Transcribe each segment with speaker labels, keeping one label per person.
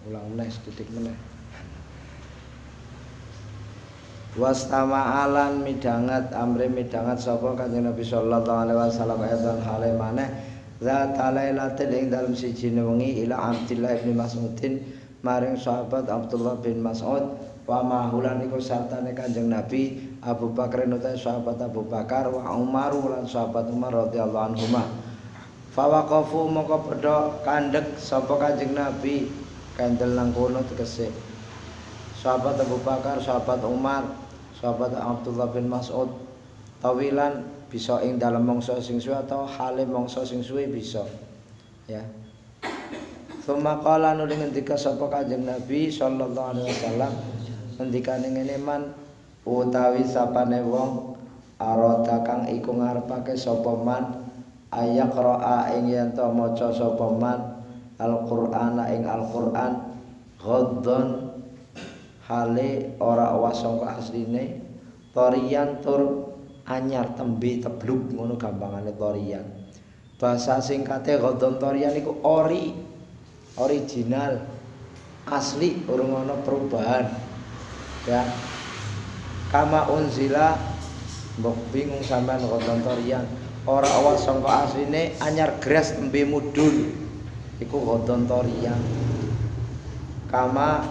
Speaker 1: Ulang meneh sedikit meneh. Wastama'alan midangat amri midangat sapa Kanjeng Nabi sallallahu alaihi wasallam edan hale maneh zata lailatin ing dalem siji wengi ila Abdullah bin Mas'udin maring sahabat Abdullah bin Mas'ud wa mahulan iku sartane Kanjeng Nabi Abu Bakar utai sahabat Abu Bakar wa Umar lan sahabat Umar radhiyallahu anhuma fa waqafu moko padha kandhek sapa Kanjeng Nabi kandel nang kono tegese sahabat Abu Bakar, sahabat Umar, sahabat Abdullah bin Mas'ud tawilan bisa ing dalam mangsa sing suwe atau hale mangsa sing suwe bisa ya. Summa qala nuli ngendika sapa Kanjeng Nabi sallallahu alaihi wasallam ngendikane ngene man utawi sapane wong arada kang iku ngarepake sapa man ayaqra ing yen to maca sapa man Al-Qur'ana ing Al-Qur'an ghaddon hale ora wasangka asline torian tur anyar tembe tebluk ngono gampangane torian bahasa singkate ghaddon torian iku original asli urung ana perubahan ya kama unzila mbok bingung sampean ghaddon torian ora wasangka asline anyar gres tembe mudhun iku ghaddon torian kama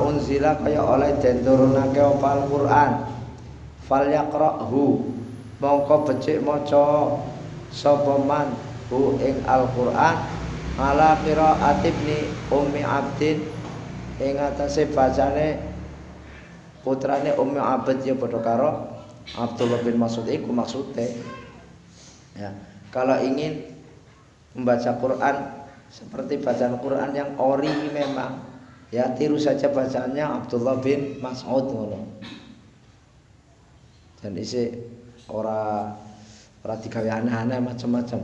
Speaker 1: unzila kaya oleh den turunake apa Al-Qur'an fal yaqra'hu mongko becik maca sapa man hu ing Al-Qur'an ala qira'at ibni Ummi Abdin ing atase bacane putrane Ummi Abd ya padha karo Abdullah bin Mas'ud iku maksude ya kalau ingin membaca Quran seperti bacaan Quran yang ori memang ya tiru saja bacaannya Abdullah bin Mas'ud ngono. Dan isi ora digawe aneh-aneh macam-macam.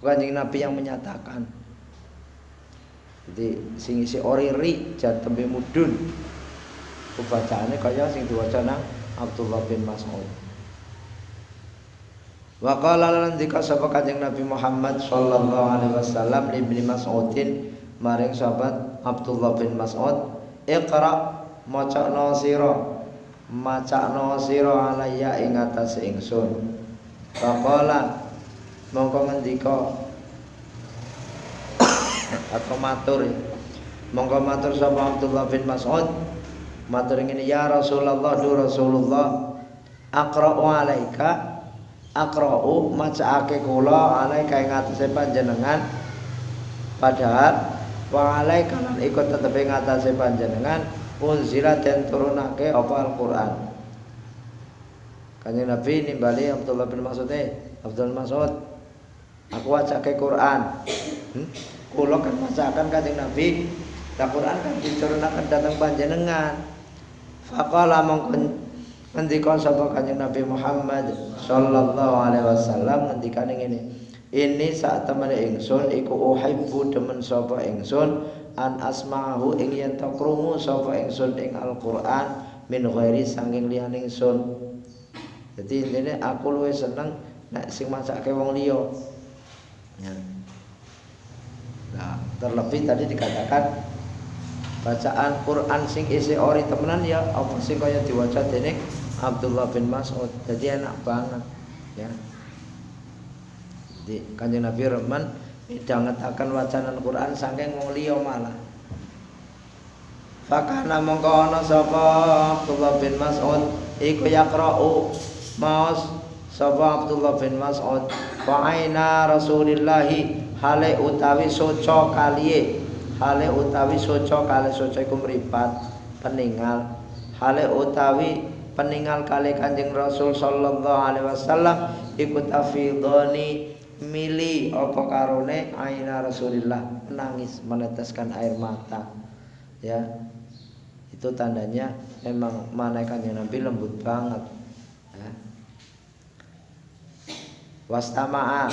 Speaker 1: Kanjeng Nabi yang menyatakan. Jadi sing isi ori-ri jan tembe mudhun. Bacaane kaya sing diwaca nang Abdullah bin Mas'ud. Wa qala lan dika sapa Kanjeng Nabi Muhammad sallallahu alaihi wasallam li Ibnu Mas'udin maring sahabat Abdullah bin Mas'ud iqra macana sira alayya ing atase ingsun faqala mongko ngendika atau matur sapa Abdullah bin Mas'ud matur ngene ya Rasulullah du Rasulullah aqra'u alaika aqra'u macaake kula alaika ing atase panjenengan padahal wa alaika lan iku tetep ing atase panjenengan unzila den turunake apa Al-Qur'an. Kanjeng Nabi nimbali Abdullah bin Mas'ud Abdul Mas'ud aku wacake Quran kula kan macakan Kanjeng Nabi la Quran kan diturunaken dhateng panjenengan faqala mongko ngendika sapa Kanjeng Nabi Muhammad sallallahu alaihi wasallam ngendikane ngene ini saat temene ingsun iku uhibbu demen sapa ingsun an asma'ahu ing yen ta krungu sapa ingsun ing Al-Qur'an min ghairi sanging liyane ingsun. Dadi intine aku luwih seneng nek sing macake wong liya. Ya. Nah, terlebih tadi dikatakan bacaan Quran sing isi ori temenan ya apa sing kaya diwaca dening Abdullah bin Mas'ud. Jadi enak banget ya. Di Kanjeng Nabi remen midhangetaken wacanan Quran saking wong liya malah. Fakana mongko ana sapa Abdullah bin Mas'ud iku yaqra'u maos sapa Abdullah bin Mas'ud wa aina Rasulillah hale utawi soca kaliye hale utawi soca kali soca iku mripat peninggal hale utawi peninggal kali Kanjeng Rasul sallallahu alaihi wasallam iku tafidhani mili apa karone aina Rasulillah menangis meneteskan air mata ya itu tandanya memang malaikat Nabi lembut banget ya. Wastama'a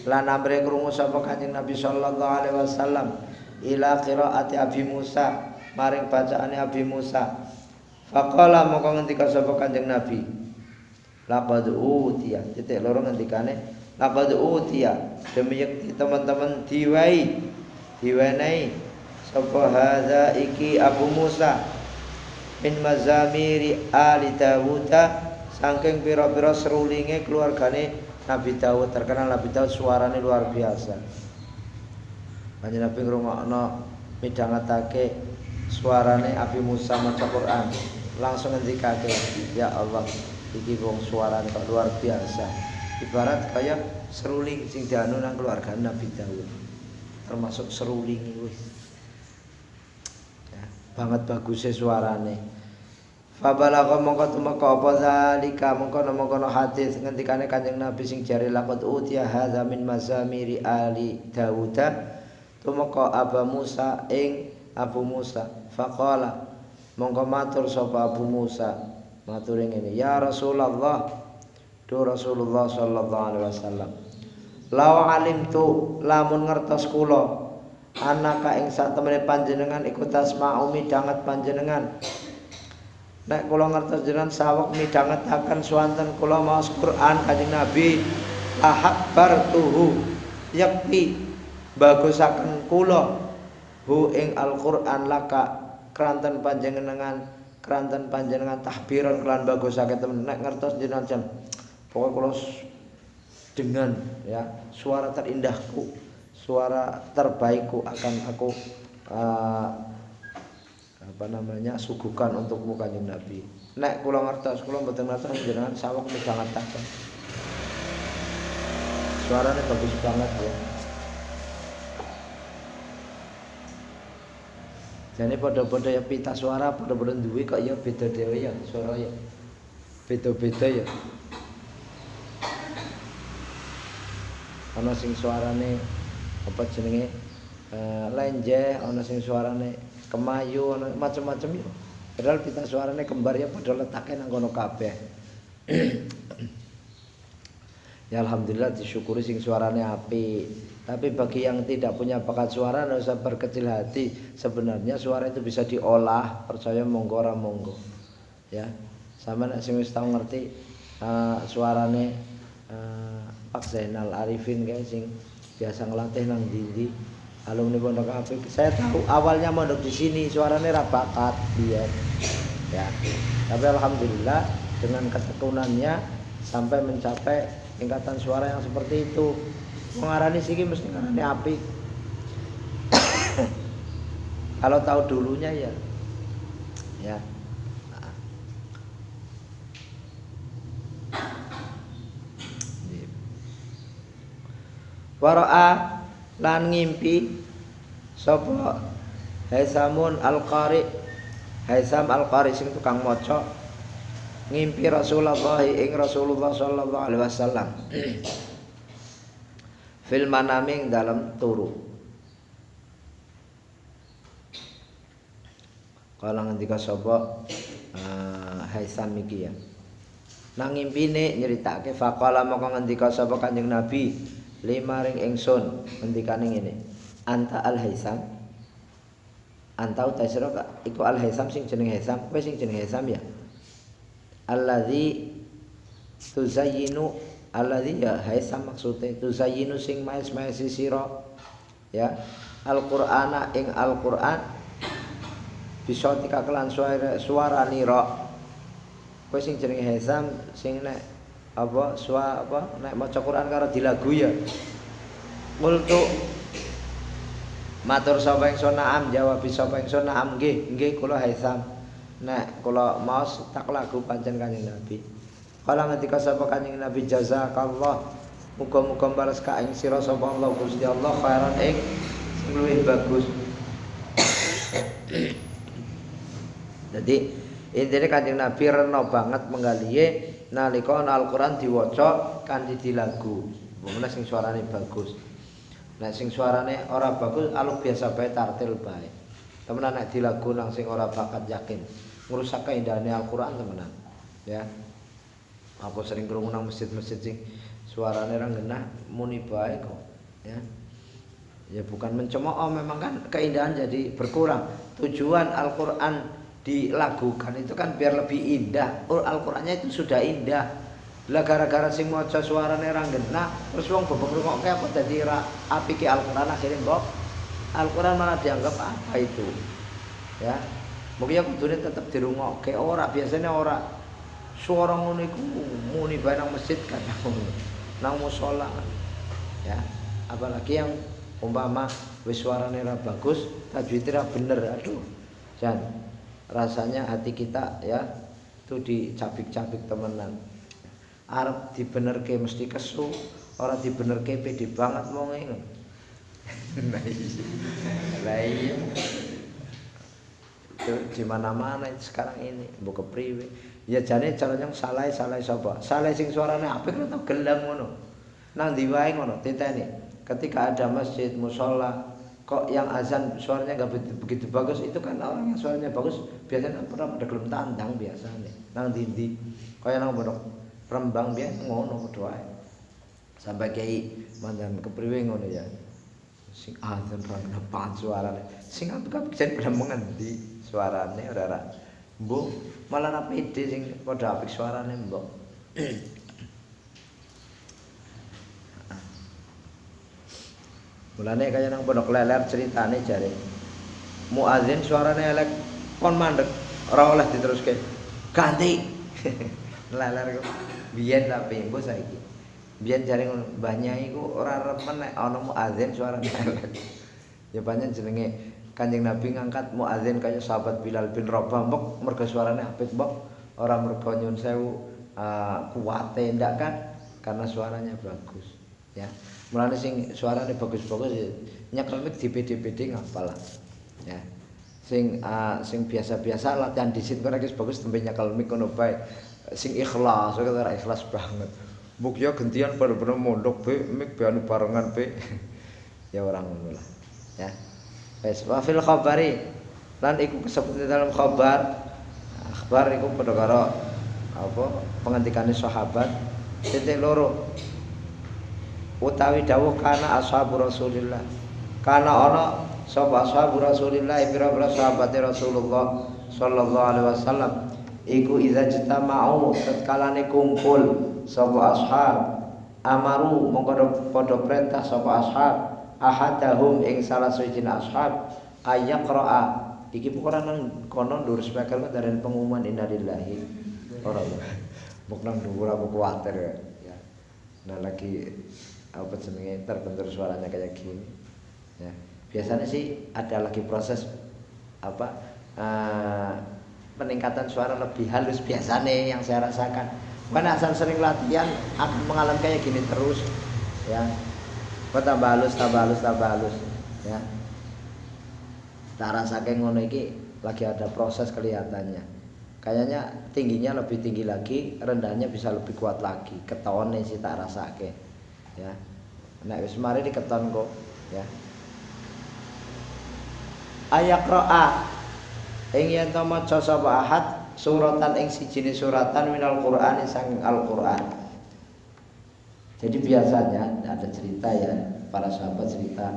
Speaker 1: lan amre krungu sapa Kanjeng Nabi sallallahu alaihi wasallam ila qiraati Abi Musa maring bacaane Abi Musa faqala mongko ngendika sapa Kanjeng Nabi laqad utiya titik loro ngendikane laqad utiya demi teman-teman diwenehi sapa hadza iki Abu Musa min mazamiri ali Dawuda saking pira-pira serulinge keluargane Nabi Daud. Terkenal Nabi Daud suarane luar biasa. Kanjeng Nabi ngrungokno midhangetake suarane Abi Musa maca Quran, langsung ngendikake, ya Allah, iki wong suarane kok luar biasa. Ibarat kaya seruling sing dianu nang keluarga Nabi Daud. Termasuk seruling wis. Ya, banget bagusnya suarane. Fabalagha mongko tumeka apa zalika mongko hadis ngendikane Kanjeng Nabi sing jare laqad utiya hadza min mazamiri ali Dawuda tumeka Abu Musa ing Abu Musa faqala mongko matur sapa Abu Musa matur ngene ya Rasulullah du Rasulullah sallallahu alaihi wasallam law alimtu lamun ngertos kula anaka ing satemene panjenengan iku tasma'u midhanget panjenengan. Nek kula ngertos jenengan saweg midhangetaken swanten kula maos Quran Kanjeng Nabi ahabbartuhu yakti bagusaken kula hu ing Al-Qur'an laka kranten panjenengan tahbiran kelan bagusake temen. Nek ngertos jenengan jam pokoke kula dengan ya suara terindahku, suara terbaikku akan aku suguhkan untukmu Kanjeng Nabi. Nek kula ngertos kula mboten ngertos jenengan saweg midhangetaken. Suaranya bagus banget ya. Jane padha-padha ya pita suara padha-padha duwe kok ya beda dhewe ya suara ya. Beda-beda ya. Ana sing suarane apa jenenge lenjeh, ana sing suarane kemayu, ana macam-macam ya. Padahal pita suarane kembar ya padha letake nang kono kabeh. Ya alhamdulillah disyukuri sing suarane apik. Tapi bagi yang tidak punya bakat suara tidak usah berkecil hati. Sebenarnya suara itu bisa diolah, percaya monggo ora monggo. Ya. Sama nek sing wis tau ngerti suarane Pak Zainal Arifin kae sing biasa ngelatih nang ndi-ndi. Alumni pondok apik. Saya tahu awalnya mondok di sini suarane ra bakat biyen. Ya. Tapi alhamdulillah dengan ketekunannya sampai mencapai tingkatan suara yang seperti itu. Mengarani siki mesti ngarani apik. Kalau tahu dulunya ya. Ya. Wara'a lan ngimpi sapa Haisamun Al-Qari. Haisam Al-Qari sing tukang maca ngimpi Rasulullah ing Rasulullah sallallahu alaihi wasallam. Fil manaming dalam turu. Kala ngendika sapa Haisam iki ya. Nang ngimpine nyeritake faqala moko ngendika sapa Kanjeng Nabi lima ring ingsun ngendikane ngene. Anta Al-Haisam. Anta utasira iku Al-Haisam sing jeneng Haisam, kowe sing jeneng Haisam ya. Allazi tuzayyinu alladzi ya Haisam maksude tuzayyinu sing maes-maesi sira ya Al-Qur'ana ing Al-Qur'an bisa dikakelan suara nira. Kowe sing jenenge Haisam sing nek apa nek maca Qur'an karo dilagu ya. Qultu matur sapa ingsun na'am jawab sapa ingsun na'am nggih kula Haisam. Nek kula maos tak lagu pancen Kanjeng Nabi. Kala ngendika sapa Kanjeng Nabi jazakallah muga-muga balas ka ing sira sapa Allah Gusti Allah khairan ing sing luwih bagus. Jadi intine Kanjeng Nabi rena banget menggalihe nalika Al-Qur'an diwaca kanthi dilagu. Wong sing suarane bagus. Nek sing suarane ora bagus aluk biasa bae tartil bae. Temenan nek dilagu nang sing ora bakat yakin ngrusak keindahane Al-Qur'an temenan. Ya. Aku sering krungu nang masjid-masjid sing suarane ra genah muni bae kok ya. Ya bukan mencemooh, memang kan keindahan jadi berkurang. Tujuan Al-Qur'an dilagukan itu kan biar lebih indah. Al-Qur'annya itu sudah indah. Lah gara-gara sing maca suarane ra genah terus wong bebek ngrungokke apa dadi ra apike Al-Qur'an akhire mbok Al-Quran malah dianggap apa itu? Ya, mungkin ya kudune tetep dirungokke ora biasanya ora suara ngono iku muni bae nang masjid kan nang musala. Ya, apalagi yang umpama wis suarane ra bagus, tajwidnya ra bener, aduh. Jan, rasanya hati kita ya itu dicabik-cabik temenan. Arep dibenerke mesti kesu, ora dibenerke pede banget wong ngono. Lah iya. Itu di mana-mana sekarang ini mbok kepriwe. Ya jane caranya salah sapa? Salah sing suarane apik to gelang ngono. Nang ndi wae ngono titeni. Ketika ada masjid, musala, kok yang azan suaranya enggak begitu bagus, itu kan orang yang suaranya bagus biasanya pernah pada gelem tandang biasanya. Nang ndi kaya nang pondok Rembang biasa ngono padha wae. Sampai kiai mandan kepriwe ngono ya. Sing azan ra nepan suarane. Sing apik jan pada mengendi suarane ora. Mbok malah ra pede sing padha apik suarane mbok. Mulane kaya nang Pondok Leler ceritane jare muadzin suarane elek kon mandek ora oleh diteruske. Ganti. Leler kok biyen tapi mbok saiki. Biyen jare ngono, Mbah Nyai ku ora remen nek ana muadzin suarane elek. Ya pancen jenenge Kanjeng Nabi ngangkat muadzin kaya sahabat Bilal bin Rabah mbok mergo suarane apik mbok, ora mergo nyun sewu kuwate ndak kan karena suaranya bagus. Ya. Mulane sing suarane bagus-bagus ya nyekel mik dipede-pede ngapal. Ya. Sing biasa-biasa latihan disit kok wis bagus tembe nyekel mik ngono bae. Sing ikhlas, ora ikhlas banget. Mbok ya gantian bener-bener mondok be mik be anu barengan be. Ya orang ngono lah. Ya. Wis wa fil khabari lan iku kesebut dalam khabar. Akhbar iku padha karo apa pengendikane sahabat titik loro. Utawi dawuh kana ashabu Rasulillah. Kana ana sapa ashabu Rasulillah pira-pira sahabate Rasulullah sallallahu alaihi wasallam iku idza jitama'u tatkalane kumpul sapa ashab amaru mongko padha perintah sapa ashab ahadahum ing salah siji ashab ayaqra'a iki pokoke nang kono ndur speaker dari pengumuman innalillahi ora mok nang dhuwur aku kuwatir ya. Nah lagi apa jenenge terbentur suaranya kayak gini ya biasanya sih ada lagi proses apa peningkatan suara lebih halus biasanya yang saya rasakan bukan asal sering latihan akan mengalami kayak gini terus ya tambah halus ya tak rasakan ngono iki lagi ada proses kelihatannya kayaknya tingginya lebih tinggi lagi rendahnya bisa lebih kuat lagi ketone sih tak rasake ya nek wis mari diketon kok ya ayaqra'a ing yen to maca sapa ahad suratan ing sijine suratan minal Qur'an sang Al-Qur'an. Jadi biasanya ada cerita ya para sahabat cerita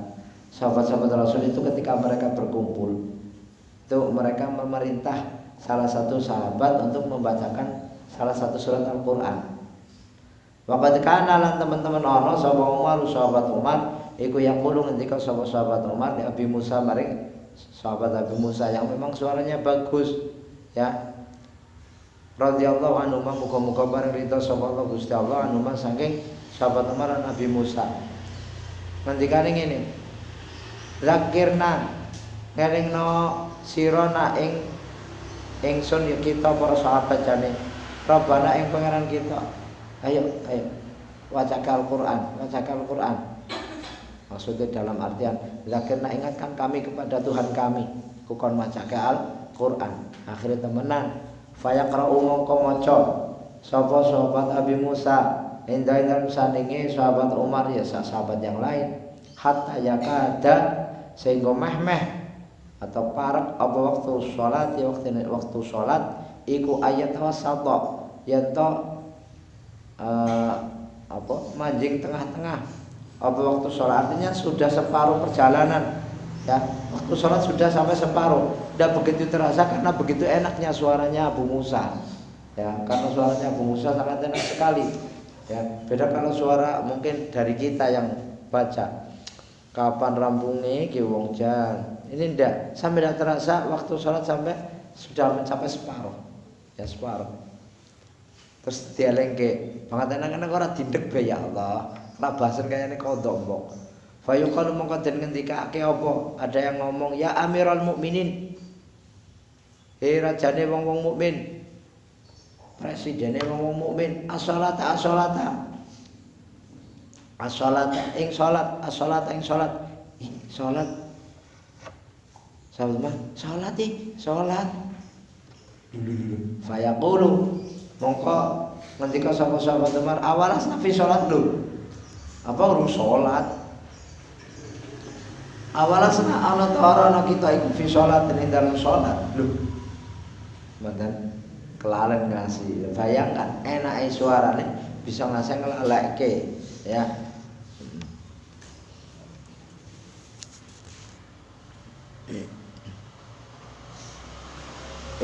Speaker 1: sahabat-sahabat Rasul itu ketika mereka berkumpul itu mereka memerintah salah satu sahabat untuk membacakan salah satu surat Al-Qur'an. Waqad kana lan teman-teman ana sapa Umar sahabat Umar iku yaqulu ngendika sapa sahabat Umar di Abi Musa maring sahabat Abi Musa yang memang suaranya bagus ya radhiyallahu anhu muga-muga bareng rita sapa Allah Gusti Allah anu saking sahabat Umar lan Abi Musa ngendikane ngene zakirna ngelingno sira ing ingsun ya kita para sahabat jane Rabbana ing pangeran kita. Ayo wacakan Al-Quran. Maksudnya dalam artian zakirna ingatkan kami kepada Tuhan kami kukon wacakan Al-Quran. Akhirnya temenan fayaqra'u mongko maca sapa sahabat Abi Musa indainan sandinge sahabat Umar ya sahabat yang lain hatta yakada sehingga meh atau parek apa waktu sholat ya waktu sholat iku ayat wasata yanto manjing tengah-tengah apa waktu sholat artinya sudah separuh perjalanan ya waktu sholat sudah sampai separuh tidak begitu terasa karena begitu enaknya suaranya Abu Musa ya karena suaranya Abu Musa sangat enak sekali ya beda kalau suara mungkin dari kita yang baca kapan rampungnya ki wong jan. Ini ndak sampai tidak terasa waktu sholat sampai sudah mencapai separuh. Ya separuh. Terus dia lengke, banget anak-anak orang dindek be ya Allah. Lah bahasan kayaknya kodok mbok. Fayuqalu mongko den ngendikake apa? Ada yang ngomong ya Amirul Mukminin. Rajane wong-wong mukmin. Presidene wong-wong mukmin, as-sholata as-sholata. As-sholata ing salat, as-sholata ing salat. Salat. Sahabat mah, salat iki, salat. Fayaqulu mongko ngendika sapa-sapa Umar awalas nafi salat lho. Apa urung salat? Awalas ana ta kita iku fi salat ing dalem salat lho. Mboten kelalen ngasih. Bayangkan enake suarane bisa ngasih ngelalekke ya.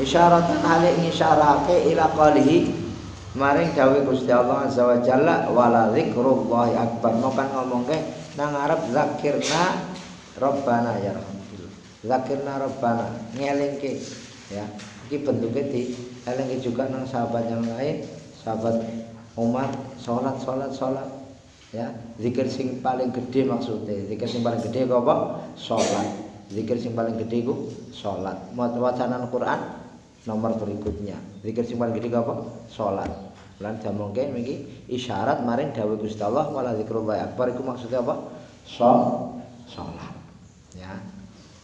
Speaker 1: Isyaratan hale ngisyarake ila qalihi maring dawuh Gusti Allah azza wa jalla wala zikrullahi akbar. Mokan ngomongke nang arep zakirna rabbana ya rahmatillah. Zakirna rabbana ngelingke ya. Iki bentuke di elingke juga nang sahabat yang lain, sahabat Umar salat ya. Zikir sing paling gede maksudnya. Zikir sing paling gede apa? Salat. Zikir sing paling gede ku salat. Wacanan Quran nomor berikutnya. Zikir sing paling gede apa? Salat. Lan damongke iki isyarat maring dawuh Gusti Allah wala zikrullah akbar iku maksudnya apa? Salat. Ya.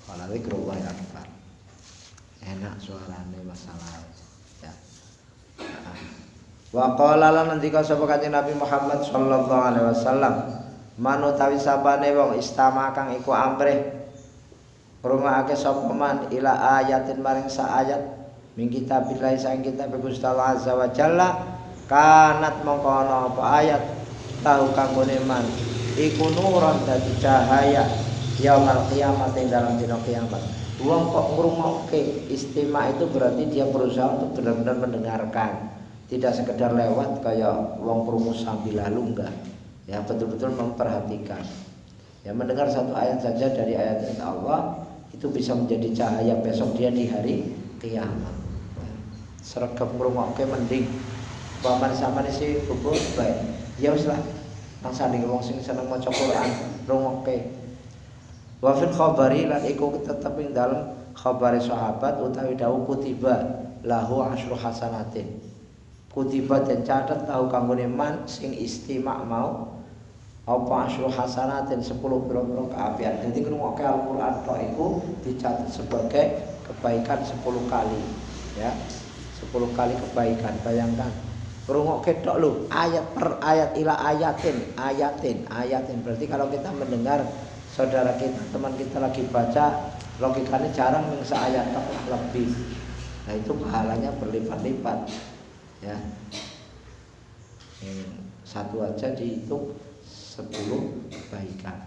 Speaker 1: Wala zikrullah akbar. Enak suarane masalah. Ya. Wa qala lan ngendika sapa Kanjeng Nabi Muhammad sallallahu alaihi wasallam manutawi sapane wong istama kang iku amrih rumakake sapa man ila ayatin maring sa ayat min kitabillah sang kitab Gusti Allah azza wa jalla kanat mongko ana apa ayat tahu kanggone man iku nuron dadi cahaya yaumul kiamat ing dalam dina kiamat. Wong kok ngrungokke istimak itu berarti dia berusaha untuk benar-benar mendengarkan, tidak sekedar lewat kayak wong krungu sambil lalu enggak. Ya betul-betul memperhatikan. Ya mendengar satu ayat saja dari ayat Allah itu bisa menjadi cahaya besok dia di hari kiamat. Sregep ngrungokke mending paman samane sih bubur bae. Ya wis lah. Nang sanding wong sing seneng maca Quran ngrungokke. Wa fil khabari lan iku tetep ing dalem khabare sahabat utawi dawuh kutiba lahu asyru hasanatin. Kutiba den catet tahu kanggone man sing istimak mau apa asyru hasanatin 10 pira-pira kaapian. Dadi ngrungokke Al-Qur'an tok iku dicatat sebagai kebaikan 10 kali ya. 10 kali kebaikan. Bayangkan ngrungokke tok lho ayat per ayat ila ayatin berarti kalau kita mendengar saudara kita, teman kita lagi baca, logikanya jarang yang seayat lebih. Nah itu pahalanya berlipat-lipat, ya. Satu aja dihitung 10 kebaikan.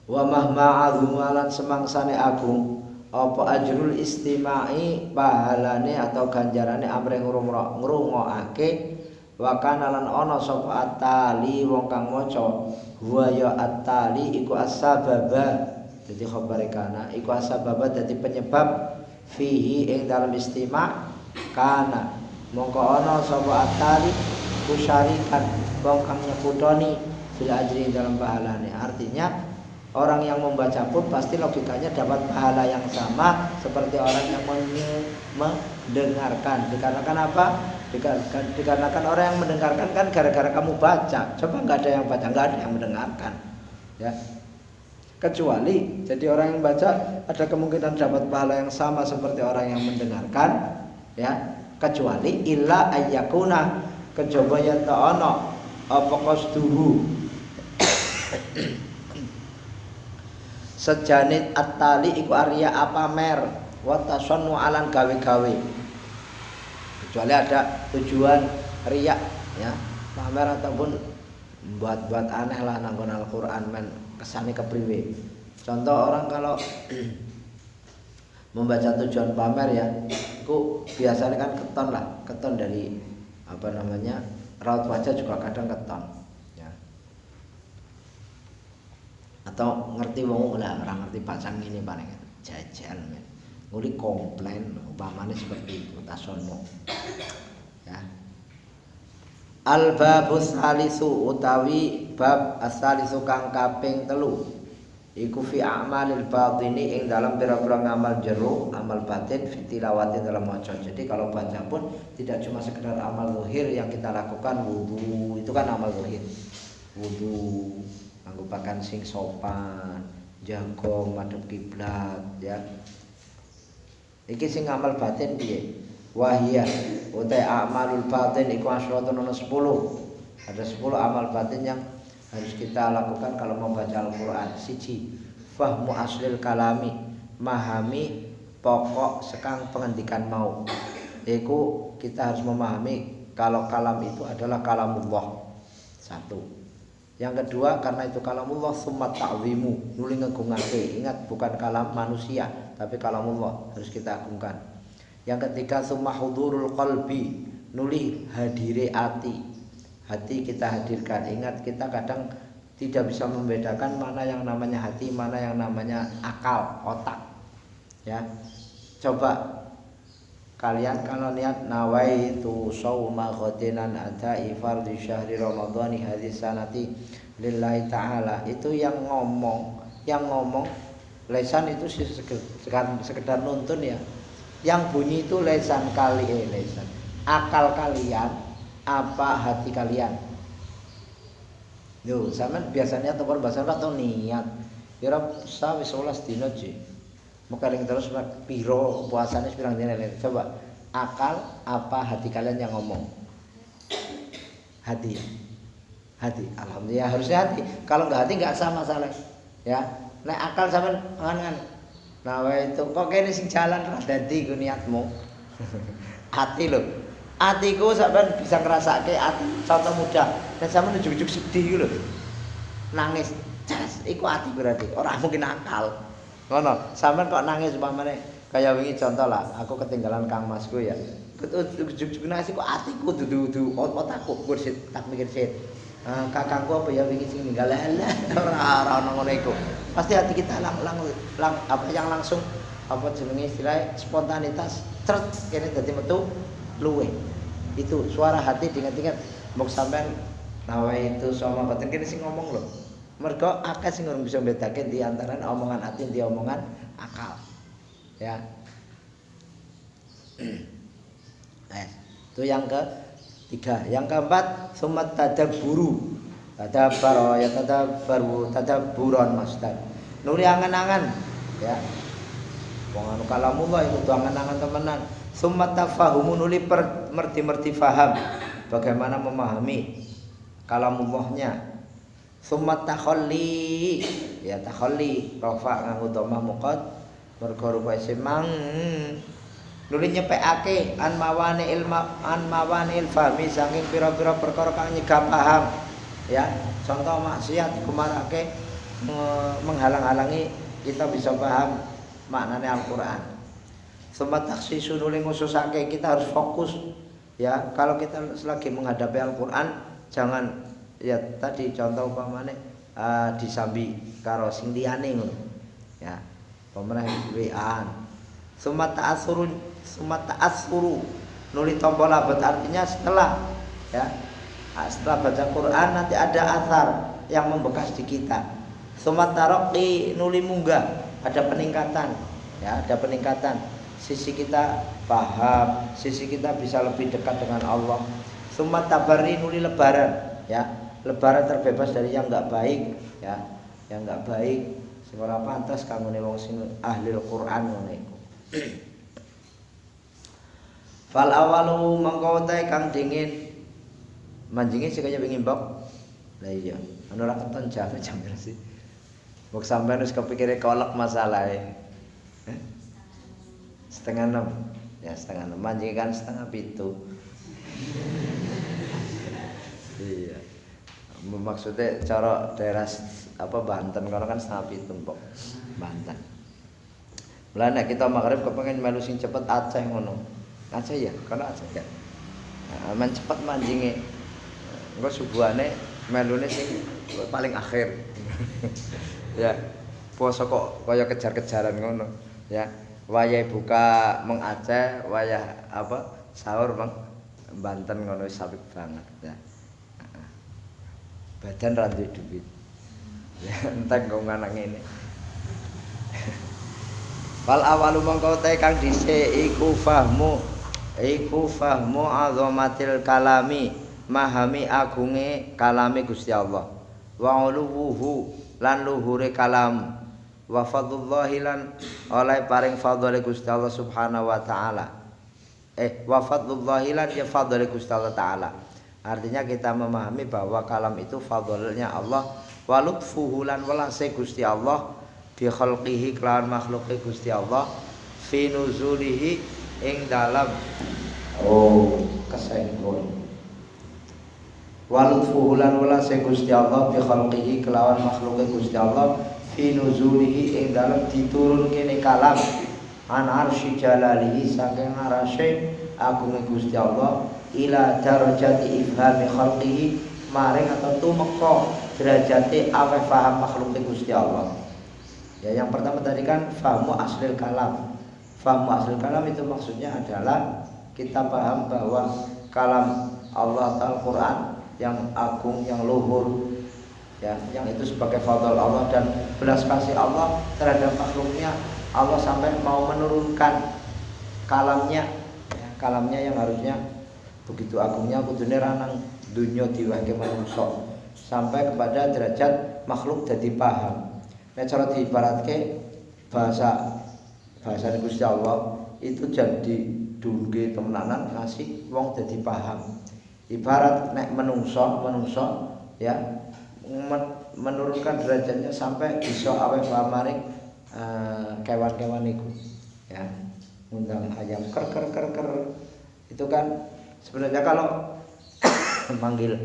Speaker 1: Wa mahma azumalan semangsane agung, apa ajrul istima'i pahalane atau ganjarane amre ngrungokake. Wa kana lan ana sapa atali wong kang maca huwa ya atali iku asbaba dadi khabare kana iku asbaba dadi penyebab fihi ing dalam istima' kana mongko ana sapa atali kusyarikan wong kang nyekutoni fil ajri dalam pahalane. Artinya orang yang membaca pun pasti logikanya dapat pahala yang sama seperti orang yang mendengarkan. Dikarenakan apa? Dikarenakan orang yang mendengarkan kan gara-gara kamu baca. Coba nggak ada yang baca, nggak ada yang mendengarkan, ya. Kecuali jadi orang yang baca ada kemungkinan dapat pahala yang sama seperti orang yang mendengarkan, ya. Kecuali illa ayyakuna kejaba yen ta ana apa qasduhu sejanit at-tali iku arya apamer wa tasannu alan gawe-gawe. Kecuali ada tujuan riya ya, pamer ataupun buat-buat aneh lah nanggon Al-Qur'an men kesane kepriwe. Contoh orang kalau membaca tujuan pamer ya, itu biasanya kan keton dari apa namanya raut wajah juga kadang keton ya. Atau ngerti wong lah ora ngerti bacaan ngene paling jajal men. Nguli komplain umpamane seperti itu tasono. Ya. Al babus salisu utawi bab asalisu kang kaping 3 iku fi a'malil batini ing dalam pira-pira ngamal jero amal batin fi tilawati dalam maca. Jadi kalau baca pun tidak cuma sekedar amal zahir yang kita lakukan, wudu itu kan amal zahir. Wudu nganggo pakaian sing sopan, jagong madhep kiblat ya. Iki sing amal batin piye? Wahia utai amalul batin iku asratun 10. Ada 10 amal batin yang harus kita lakukan kalau mau baca Al-Qur'an. Siji, fahmu aslil kalami, memahami pokok sekang pengendikan mau. Iku kita harus memahami kalau kalam itu adalah kalamullah. 1. Yang kedua, karena itu kalamullah summa ta'zimu, nuli ngegungake. Ingat bukan kalam manusia, tapi kalamullah harus kita agungkan. Yang ketiga summa hudurul qalbi, nuli hadire hati kita hadirkan. Ingat kita kadang tidak bisa membedakan mana yang namanya hati, mana yang namanya akal, otak. Ya. Coba kalian kalau niat nawaitu shauma ghadinan adai fardhi syahri ramadhani hadis sanati lillahi ta'ala, itu yang ngomong lesan itu sekedar nuntun ya. Yang bunyi itu lesan lesan. Akal kalian apa hati kalian? Yo, sampean biasanya tepar bahasa atau niat. Kira sa wis 11 dina ji. Mekaring terus piro puasane pirang dina. Coba akal apa hati kalian yang ngomong? Hati. Alhamdulillah harusnya hati. Kalau enggak hati enggak sama masalah. Ya. Nek akal sampean angan. Nah, itu kok kene sing jalan ra dadi ku niatmu. Hati lho. Atiku sampean bisa ngrasake ati contoh muda. Dan sampean ujug-ujug sedih lho. Nangis. Jas, iku ati berarti. Ora mungkin akal. Ngono. Sampean kok nangis umpamane kaya wingi contoh lah, aku ketinggalan Kang Masku ya. Ujug-ujug nangis kok atiku dudu otakku kursit tak mikir sit. Kakangku apa ya wingi sing ninggal ora ono ngono iku. Pasti hati kita langsung apa jenenge istilahnya spontanitas cret kene dadi metu luwe. Itu suara hati diingat-ingat mbok sampean nawa itu sama batin kene sing ngomong lho. Mergo akeh sing urung bisa mbedake di antara omongan hati di omongan akal. Ya. Itu yang ketiga. Yang keempat sumat tadabburu. Tadabbaro ya tadabburon maksudnya. Nuli angan-angan ya. Wong anu kalamullah itu angan-angan temenan. Sumat tafahumu nuli merti faham bagaimana memahami kalamullahnya. Sumat takhalli ya takhalli rafa nganggo dhamma muqad mergo rupa semang nuli nyepekake an mawani ilfahmi saking pira-pira perkara kang nyegah paham. Ya, contoh maksiat kumarake menghalang-halangi kita bisa paham maknanya Al-Qur'an. Sempat taksisu nuli ngususake kita harus fokus. Ya, kalau kita selagi menghadapi Al-Qur'an jangan ya tadi contoh umpamane disambi karo sing liyane ngono. Ya, pemerah wi'an. Sempat ta'assuru nuli tombol abad artinya setelah ya. Setelah baca Quran nanti ada athar yang membekas di kita. Sumat taraqi nuli munggah, ada peningkatan. Ya, ada peningkatan. Sisi kita paham, sisi kita bisa lebih dekat dengan Allah. Sumat tabari nuli lebaran, ya. Lebaran terbebas dari yang enggak baik, ya. Yang enggak baik sing ora pantes kanggone wong sing ahli Al-Qur'an ngono iku. Fal awalu mangko kang dingin manjinge sing kaya wingi mbok. Lah iya, anu ora keton jam sih. Mbok sampean wis kepikire kolek masalahe. 5:30. Ya 5:30. Manjinge kan 6:30. Iya. Maksudnya cara daerah apa Banten kono kan 6:30 mbok. Banten. Mulane kita magrib kepengin melu sing cepet Aceh ngono. Aceh ya, kono Aceh ya. Nah, men cepet manjinge. Engko subuhane melune sing paling akhir. Ya. Poso kok kaya kejar-kejaran ngono. Ya. Wayah buka meng Aceh, wayah apa? Sahur meng Banten ngono wis apik banget ya. Badan ra duwe duit. Ya entek kok anak ngene. Wal awalu mongko te kang dhisik iku fahmu azamatil kalami, mahami agunge kalame Gusti Allah. Wa uluhu lan luhure kalam. Wa fadlullahi lan oleh paring fadhole Gusti Allah Subhanahu wa taala. Wa fadlullahi lan ya fadhole Gusti Allah taala. Artinya kita memahami bahwa kalam itu fadlnya Allah, wa lutfuhu lan welase Gusti Allah bi khalqihi kelawan makhluke Gusti Allah fi nuzulihi ing dalam kesenggol. Wa lutfuhu lan welase Gusti Allah bi khalqihi kelawan makhluke Gusti Allah fi nuzulihi ing dalam diturunke ne kalam an arsy jalalihi saking arasy agunge Gusti Allah ila darajati ifhami khalqihi maring atau tumeka derajate aweh paham makhluke Gusti Allah. Ya yang pertama tadi kan fahmu aslil kalam. Fahmu aslil kalam itu maksudnya adalah kita paham bahwa kalam Allah Al-Qur'an yang agung, yang luhur, ya, yang itu sebagai fadl Allah dan belas kasih Allah terhadap makhluknya. Allah sampai mau menurunkan kalamnya, ya, kalamnya yang harusnya begitu agungnya kudune ranang dunya diwahke manungsa sampai kepada derajat makhluk jadi paham. Nek cara diibaratke bahasa Gusti Allah itu jadi dungge temenanan ngasih wong jadi paham. Ibarat nek menungso ya menurunkan derajatnya sampai bisa aweh paham maring kewan-kewan iku ya ngundang ayam ker itu kan sebenarnya kalau manggil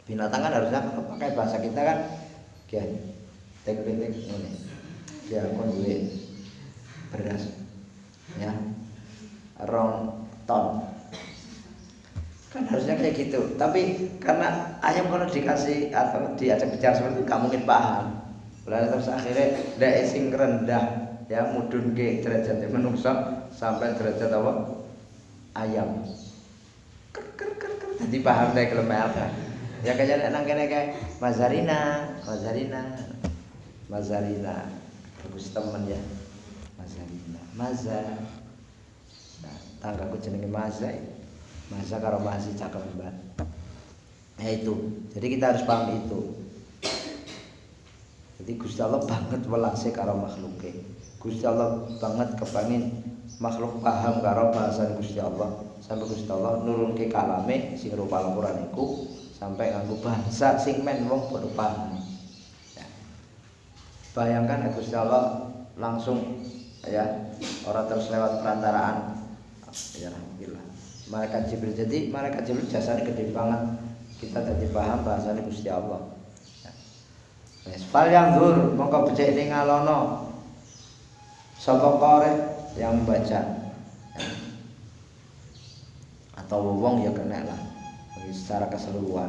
Speaker 1: binatang kan harusnya kalau pakai bahasa kita kan ya tek ngene ya kon duwe beras ya 2 ton kan harusnya kayak gitu, tapi karena ayam kalau dikasih atau diajak bicara seperti itu gak mungkin paham. Lalu terus akhirnya ndak sing rendah ya mudhunke derajate manungsa sampai derajat apa ayam jadi paham nek kelem apa ya kaya nang kene kae Mazarina bagus temen ya Maza nah, tanggaku jenenge Maza karo masih cakep banget. Ya itu. Jadi kita harus paham itu. Jadi Gusti Allah banget welase karo makhluke. Gusti Allah banget kepangin makhluk paham karo bahasan Gusti Allah. Sampai Gusti Allah nurunke kalame sing rupa Al-Qur'an iku sampai nganggo bahasa sing men wong padha paham. Ya. Bayangkan Gusti Allah langsung ya orang terus lewat perantaraan ya alhamdulillah malaikat Jibril. Jadi malaikat Jibril jasanya gede banget, kita jadi paham bahasanya Gusti Allah. Wes fal yang dur mongko becik ning ngalono sapa qari yang membaca atau wong ya kena lah secara keseluruhan.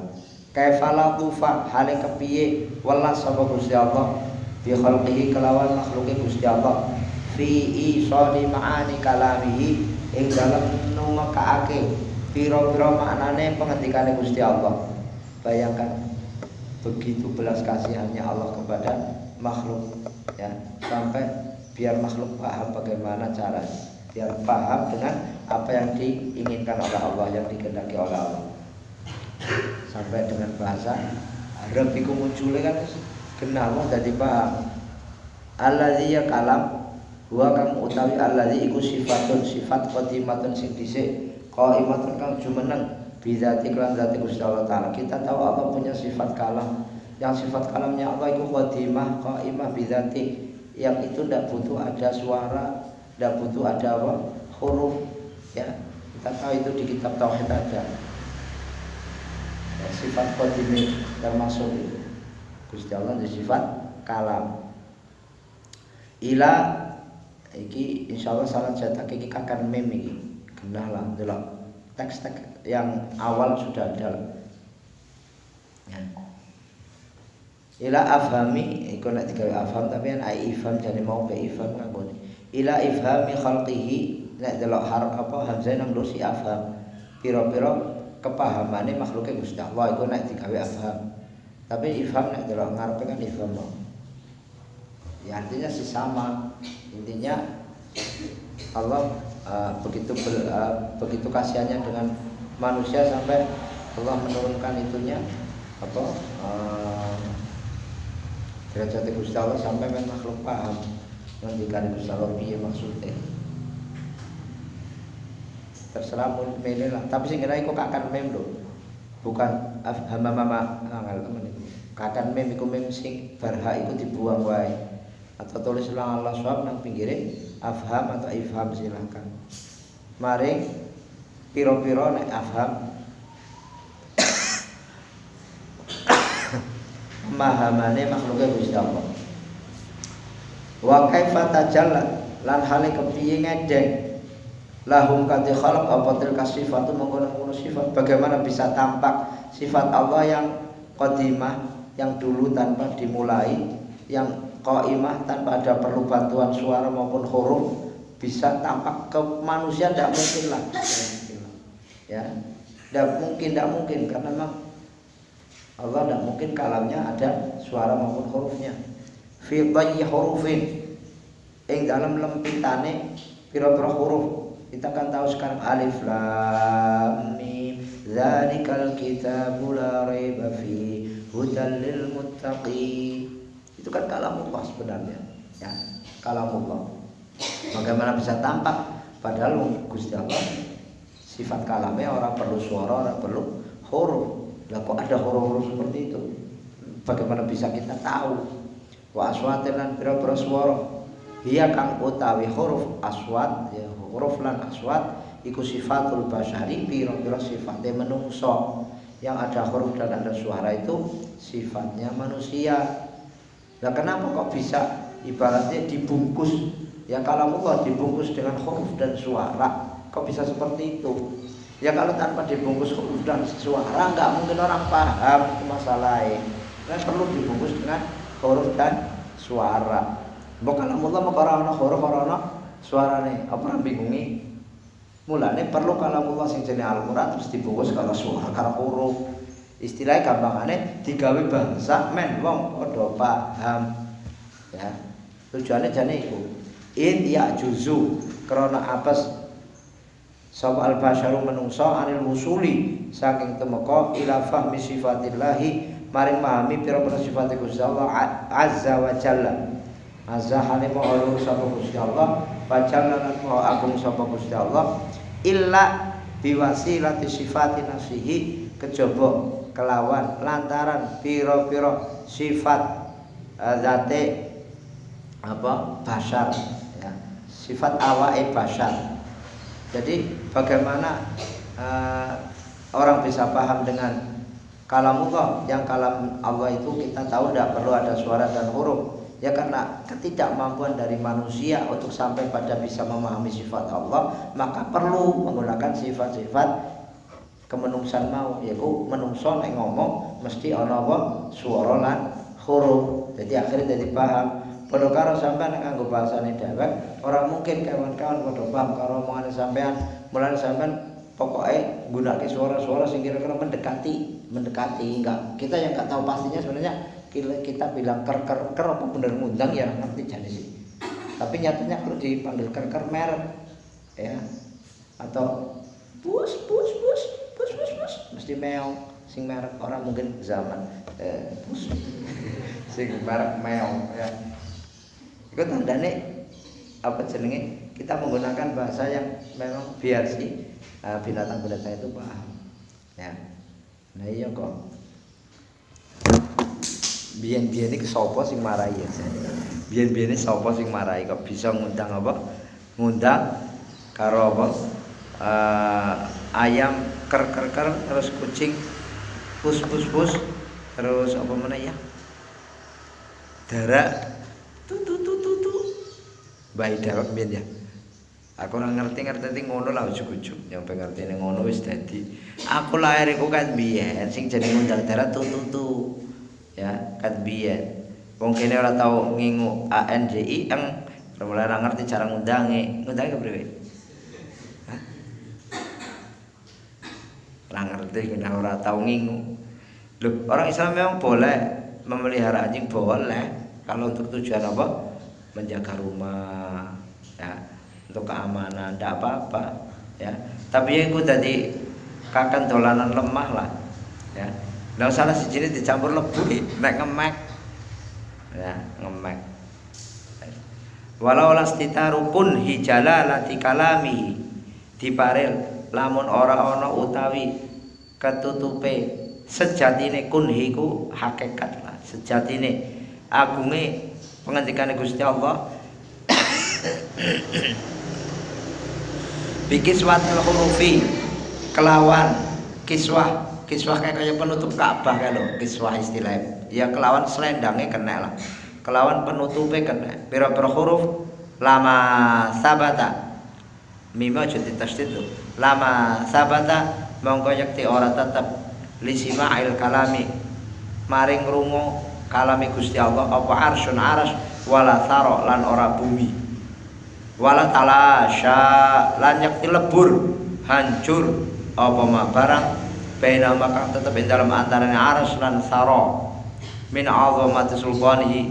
Speaker 1: Kaifala tufa hale kepiye welas sapa Gusti Allah bi khalqihi kelawan makhluke Gusti Allah fi isali ma'ani kalamihi ing dalem numekaake pira-pira maknane pengendikane Gusti Allah. Bayangkan begitu belas kasihannya Allah kepada makhluk ya sampai biar makhluk paham bagaimana caranya, biar paham dengan apa yang diinginkan oleh Allah, yang dikehendaki oleh Allah. Sampai dengan bahasa Arab iku muncul kan kenal dadi paham. Allazi ya kalam wa kang utawi allazi iku sifat qadimatun sing dhisik qaimatun kang jumeneng bidzati lan zati Gusti Allah taala. Kita tahu Allah punya sifat kalam, yang sifat kalamnya Allah itu qadimah qaimah bidzati, yang itu tidak butuh ada suara, tidak butuh ada apa huruf ya. Kita tahu itu di kitab tauhid ada ya, sifat qadimah termasuk itu Gusti Allah di sifat kalam. Ila iki insyaallah salat cetak iki kakan mem iki genah lah delok teks-teks yang awal sudah ada ya. Ila afhami iku nek digawe afham tapi kan ai ifham jane mau ke ifham kanggone ila ifhami khalqihi nek delok harf apa hamzah nang si afham pira-pira kepahamane makhluke Gusti Allah iku nek digawe afham tapi ifham nek delok ngarepe kan ifham ya artinya sama intinya Allah begitu kasihannya dengan manusia sampai Allah menurunkan itunya apa derajat Gusti Allah sampai men makhluk paham ngendikan Gusti Allah piye maksudnya terserah milih lah tapi sing kira iku kakan mem lho bukan hamama ngal temen iku kakan mem iku mem sing barha iku dibuang wae atau tulis ulang Allah swab nang pinggire afham atau ifham silakan maring piro-piro nek afham pemahamane makhluknya Gusti Allah. Wa kaifa tajalla lan hale kepiye ngedeng lahum kadhi khalaq apa tilka sifatu mengkono sifat bagaimana bisa tampak sifat Allah yang qadimah yang dulu tanpa dimulai yang qaimah tanpa ada perlu bantuan suara maupun huruf bisa tampak ke manusia tidak mungkin lah ya tidak mungkin karena memang Allah tidak mungkin kalamnya ada suara maupun hurufnya fi dhayyi hurufin ing dalam lempitane pira-pira huruf kita kan tahu sekarang alif lam mim dzalikal kitabu la raiba fi hudal lil muttaqin itu kan kalamullah sebenarnya ya kalamullah bagaimana bisa tampak padahal Gusti Allah sifat kalamnya orang perlu suara orang perlu huruf. Lah kok ada huruf-huruf seperti itu? Bagaimana bisa kita tahu? Wa aswatin lan pira-pira swara. Dia kang utawi huruf aswat ya huruf lan aswat iku sifatul basyari pira-pira sifate menungso. Yang ada huruf dan ada suara itu sifatnya manusia. Lah kenapa kok bisa ibaratnya dibungkus? Ya kalau Allah dibungkus dengan huruf dan suara, kok bisa seperti itu? Ya kalau tanpa dibungkus huruf dan suara nggak mungkin orang paham masalahnya. Kan perlu dibungkus dengan huruf dan suara. Bukan Allah mau orang huruf orang suara nih. Apa orang bingungi? Mulane perlu kalau Allah sing jenenge Al-Qur'an terus dibungkus kalau suara karo huruf. Istilahnya gampangane digawe bahasa men wong padha paham. Ya. Tujuannya jane iku. In ya juzu krana apes sapa al-basyaru menungso anil wusuli saking temeka ila fahmi sifatillahi maring memahami pira-pira sifat Gusti Allah azza wa jalla azza halim Allah sapa Gusti Allah wa jalla lan agung sapa Gusti Allah illa biwasilati sifati nafsihi kejaba kelawan lantaran pira-pira sifat zate apa basyar ya sifat awake basyar. Jadi bagaimana orang bisa paham dengan kalamullah yang kalam Allah itu kita tahu tidak perlu ada suara dan huruf ya karena ketidakmampuan dari manusia untuk sampai pada bisa memahami sifat Allah maka perlu menggunakan sifat-sifat kemenungsan mau yaitu menungso nek ngomong mesti ana apa suara lan huruf jadi akhirnya jadi paham. Padha karo sampean nganggo bahasane dhewek, ora mungkin kawan-kawan padha paham karo omongane sampean. Mulane sampean pokoke nggunakake suara-suara sing kira-kira mendekati enggak. Kita yang enggak tahu pastinya sebenarnya kita bilang ker apa bener ngundang ya ngerti jane sih. Tapi nyatanya kalau dipanggil ker merek ya atau bus mesti meong sing merek orang mungkin zaman bus sing merek meong ya. Itu tandanya apa jenenge kita menggunakan bahasa yang memang biar sih binatang-binatang itu paham ya. Nah iya kok biyen-biyen iki sapa sing marahi ya. Biyen-biyen sapa sing marahi kok bisa ngundang apa? Ngundang karo apa? Ayam ker terus kucing pus terus apa meneh ya? Darak bayi dawak biyen ya. Aku ora ngerti ngono lah ujug-ujug. Yang pengertine ngono wis dadi. Aku lahir iku kan biyen sing jenenge ngundang darat tutu. Ya, kan biyen. Wong kene ora tau ngingu ANJI eng mulai ora ngerti cara ngundangi kepriwe. Hah? Ora ngerti kena ora tau ngingu. Loh, orang Islam memang boleh memelihara anjing, boleh kalau untuk tujuan apa? Menjaga rumah, ya, untuk keamanan, tidak apa-apa, ya. Tapi itu tadi kakan dolanan lemah lah, ya. Nggak salah sejini dicampur lebu, nek ngemek, ya, ngemek. Walau lastitarukun hijala lati kalami diparil lamun ora ono utawi ketutupe sejatine kunhiku hakikat lah, sejatine agunge pengendikane Gusti Allah bikiswatil hurufi kelawan kiswah kayak penutup Ka'bah kan lho, kiswah istilahnya ya kelawan selendangnya kena lah, kelawan penutupnya kena pira-pira huruf lama sabata mimma jadi tasdid lho, lama sabata mongko yakti ora tetep lisima'il kalami maring rungu kalami Gusti Allah apa arsyun aras wala thara lan ora bumi wala talasya lan yakti lebur hancur apa ma barang baina makang tetep ing dalam antarane aras lan thara min azamati sultanihi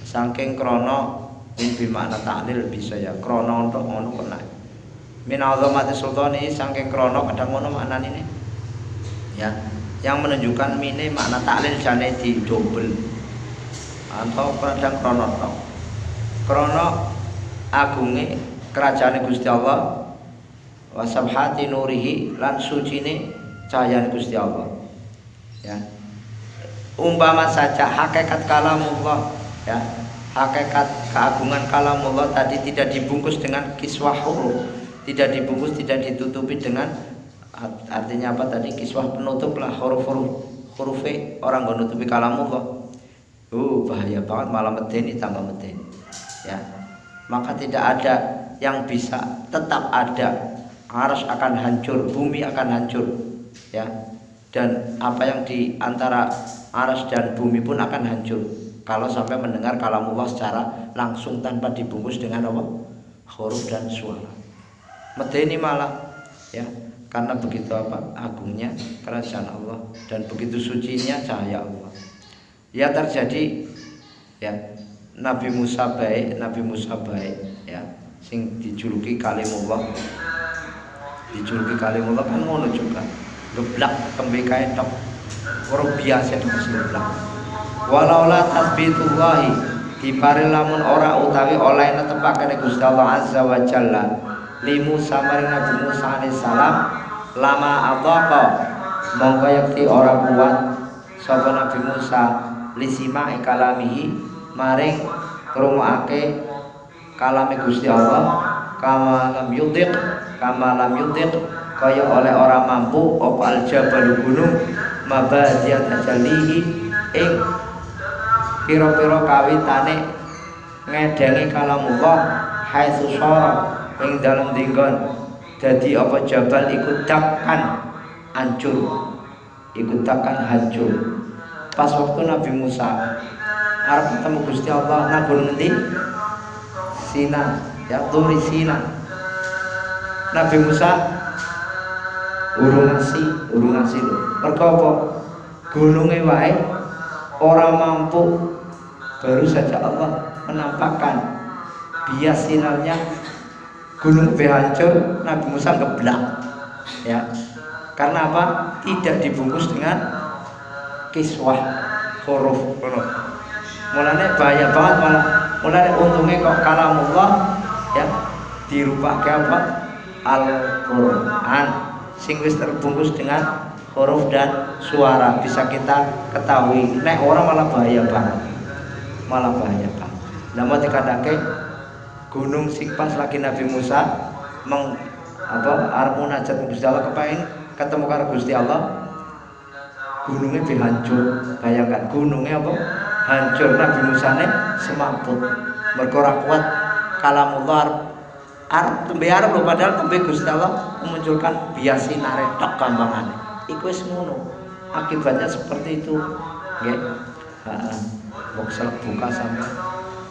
Speaker 1: saking krana min bimakna ta'lil bisa ya krana untuk ngono kena min azamati sultanihi saking krana kadang ngono maknane ini ya yang menunjukkan mine makna taklil jane di double atau kadang krono agunge kerajaan Gusti Allah wa sabhati nurihi lan sucine cahayane Gusti Allah ya umpama saja hakikat kalamullah ya hakikat keagungan kalamullah tadi tidak dibungkus dengan kiswah huruf, tidak dibungkus, tidak ditutupi dengan artinya apa tadi kiswah penutup lah huruf-hurufnya orang gak nutupi kalamullah. Bahaya banget malah medeni tambah medeni ya. Maka tidak ada yang bisa tetap ada, arsy akan hancur, bumi akan hancur ya. Dan apa yang di antara arsy dan bumi pun akan hancur kalau sampai mendengar kalamullah secara langsung tanpa dibungkus dengan apa? Huruf dan suara. Medeni malah ya. Karena begitu apa agungnya kerajaan Allah dan begitu sucinya cahaya Allah. Ya terjadi ya Nabi Musa baik ya sing dijuluki kalimullah. Dijuluki kalimullah kan ngono juga. Geblak tembe kae tok. Ora biasa tok geblak. Walaula tasbitullahi dipare lamun ora utawi oleh netepake Gusti Allah azza wa jalla li Musa maring Nabi Musa alaihi salam lama adhaqa mongko yakti ora kuat sapa Nabi Musa lisima kalamihi maring ngrungokake kalame Gusti Allah kama lam yudiq kaya oleh ora mampu apa aljabal gunung mabadiyat tajalihi ing pira-pira kawitane ngedengi kalamullah haitsu syara ing dalem dinggon jadi apa jabal ikut takkan hancur, pas waktu Nabi Musa arep ketemu Gusti Allah nang gunung endi? Sina, ya Turi Sina. Nabi Musa urung nasi lho. Mergo apa? Gununge wae ora mampu, baru saja Allah menampakkan bias sinarnya gunung hancur, Nabi Musa geblak ya. Karena apa? Tidak dibungkus dengan kiswah huruf. Mulane bahaya banget malah. Mulane untungnya kok kalamullah ya dirubah ke apa? Al-Qur'an sing wis terbungkus dengan huruf dan suara bisa kita ketahui. Nek orang malah bahaya banget. Lah mau dikatake gunung sing pas lagi Nabi Musa arep munajat Gusti Allah kepengin ketemu karo Gusti Allah, gunungnya hancur. Bayangkan gunungnya apa? Hancur. Nabi Musa ne semaput. Mergo ora kuat kalamullah arep tembe arep lho, padahal tembe Gusti Allah memunculkan bias sinare tok gampangane. Iku wis ngono. Akibatnya seperti itu. Nggih. boksel buka sampai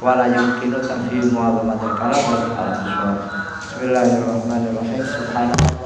Speaker 1: wala yumkinu tanfiyu mu'adzamatil kalam wal arad. Bismillahirrahmanirrahim. Subhanallah.